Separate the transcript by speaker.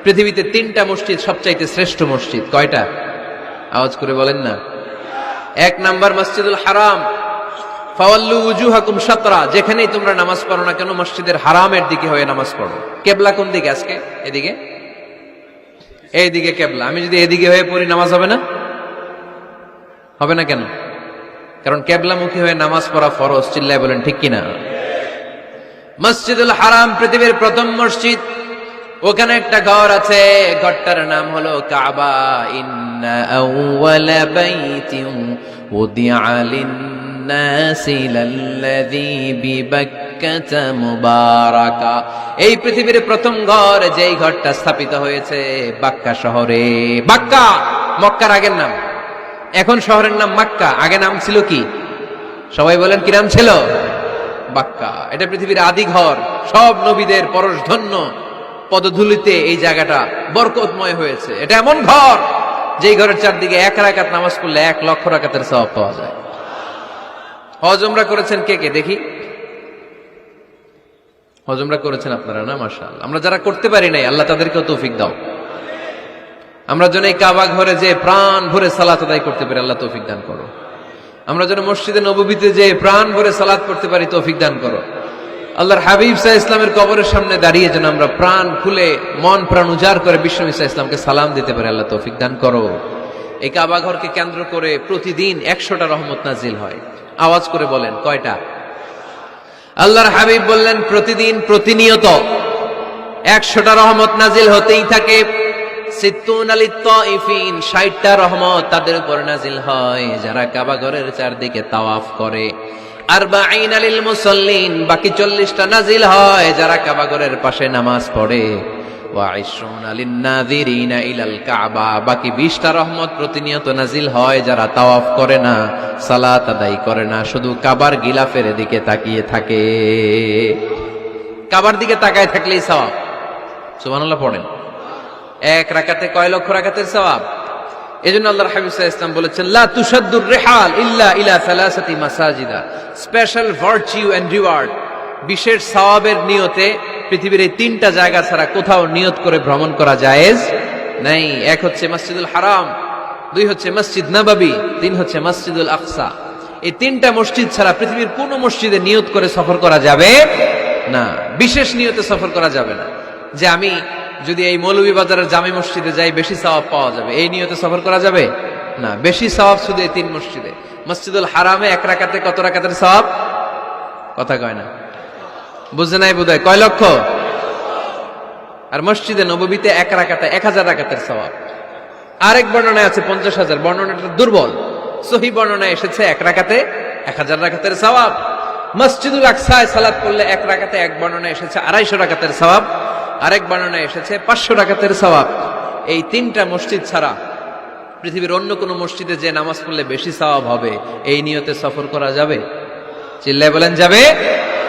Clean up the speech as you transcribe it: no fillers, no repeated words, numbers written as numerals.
Speaker 1: পৃথিবীতে 3টা মসজিদ সবচাইতে শ্রেষ্ঠ মসজিদ। কয়টা? আওয়াজ করে বলেন না। 1 নাম্বার মসজিদুল হারাম, ফাওয়াল্লু উজুহাকুম শাতরা, যেখানেই তোমরা নামাজ পড়ো না কেন মসজিদের হারামের দিকে হয়ে নামাজ পড়ো। কেবলা কোন দিকে আজকে? এদিকে, এইদিকে কেবলা। আমি যদি এদিকে হয়ে পড়ি নামাজ হবে না? হবে না কেন? কারণ কেবলামুখী হয়ে নামাজ পড়া ফরজ। চিল্লায় বলেন ঠিক কিনা? মসজিদুল হারাম পৃথিবীর প্রথম মসজিদ। ওখানে একটা ঘর আছে, ঘরটার নাম হলো কাবা। ইন্না আউওয়ালা বাইতিন উদিআ লিন-নাসি লাল্লাযী বিবাক্কাতা মুবারাকা। এই পৃথিবীর প্রথম ঘর, যেই ঘরটা স্থাপিত হয়েছে বাক্কা শহরে। বাক্কা মক্কার আগের নাম, এখন শহরের নাম মক্কা। আগে নাম ছিল কি? সবাই বলেন, কি নাম ছিল? বাক্কা। এটা পৃথিবীর আদি ঘর। সব নবীদের পরশধন্য পদধূলিতে এই জায়গাটা বরকতময় হয়েছে। এটা এমন ঘর যেই ঘরের চারদিকে 1 রাকাত নামাজ পড়লে 1 লক্ষ রাকাতের সওয়াব পাওয়া যায়। হজ উমরা করেছেন কে কে দেখি? হজ উমরা করেছেন আপনারা না? মাশাআল্লাহ। আমরা যারা করতে পারি নাই, আল্লাহ তাদেরকেও তৌফিক দাও। আমরা যেন এই কাবা ঘরে যে প্রাণ ভরে সালাত আদায় করতে পারি, আল্লাহ তৌফিক দান করো। আমরা যেন মসজিদে নববীতে যে প্রাণ ভরে সালাত করতে পারি, তৌফিক দান করো। আল্লাহর হাবিব সাল্লাল্লাহু আলাইহি ইসলামের কবরের সামনে দাঁড়িয়ে যেন আমরা প্রাণ খুলে মন প্রাণ উজাড় করে বিশ্বনবী সাল্লাল্লাহু আলাইহি ইসলামকে সালাম দিতে পারি, আল্লাহ তৌফিক দান করো। এই কাবা ঘরকে কেন্দ্র করে প্রতিদিন 100টা রহমত নাজিল হয়। আওয়াজ করে বলেন, কয়টা? আল্লাহর হাবিব বললেন প্রতিদিন, প্রতিনিয়ত 100টা রহমত নাজিল হতেই থাকে। 60টা রহমত তাদের উপর নাজিল হয় যারা কাবা ঘরের চারদিকে তাওয়াফ করে। 40 লিল মুসাল্লিন, বাকি 40টা নাজিল হয় যারা কাবা ঘরের পাশে নামাজ পড়ে। ওয়া 20 লিন নাযিরিনা ইলাল কাবা, বাকি 20টা রহমত প্রতিনিয়ত নাজিল হয় যারা তাওয়াফ করে না, সালাত আদায় করে না, শুধু কাবার গিলাফের দিকে তাকিয়ে থাকে। কাবার দিকে তাকায় থাকলেই সওয়াব। সুবহানাল্লাহ পড়েন। 1 রাকাতে কয় লক্ষ রাকাতের সওয়াব? এজন্য আল্লাহর হাবিব সাল্লাল্লাহু আলাইহি ওয়াসাল্লাম বলেছেন, লা তুশাদ্দুর রিহাল ইল্লা ইলা সালাসাতি মাসাজিদা। স্পেশাল ভার্চু এন্ড রিওয়ার্ড, বিশেষ সওয়াবের নিয়তে পৃথিবীর এই 3টা জায়গা ছাড়া কোথাও নিয়ত করে ভ্রমণ করা জায়েজ নাই। 1 হচ্ছে মসজিদুল হারাম, 2 হচ্ছে মসজিদ নববী, 3 হচ্ছে মসজিদুল আকসা। এই 3টা মসজিদ ছাড়া পৃথিবীর কোন মসজিদে নিয়ত করে সফর করা যাবে না। বিশেষ নিয়তে সফর করা যাবে না, যে আমি যদি এই মৌলভীবাজারের জামে মসজিদে যাই বেশি সওয়াব পাওয়া যাবে, এই নিয়তে সফর করা যাবে না। বেশি সওয়াব শুধু এই 3 মসজিদে। মসজিদুল হারামে 1 রাকাতে কত রাকাতের সওয়াব? কথা কয় না, বুঝে নাই বোধহয়। কয় লক্ষ? আর মসজিদে নববীতে 1 রাকাতে 1000 রাকাতের সওয়াব। আরেক বর্ণনায় আছে 50,000, বর্ণনাটা দুর্বল। সহিহ বর্ণনায় এসেছে 1 রাকাতে 1000 রাকাতের সওয়াব। মসজিদুল আকসায় সালাত করলে 1 রাকাতে, এক বর্ণনায় এসেছে 250 রাকাতের সওয়াব, আরেক বর্ণনায় এসেছে 500 রাকাতের সওয়াব। এই 3টা মসজিদ ছাড়া পৃথিবীর অন্য কোন মসজিদে যে নামাজ পড়লে বেশি সওয়াব হবে, এই নিয়তে সফর করা যাবে? চিল্লায় বলেন, যাবে?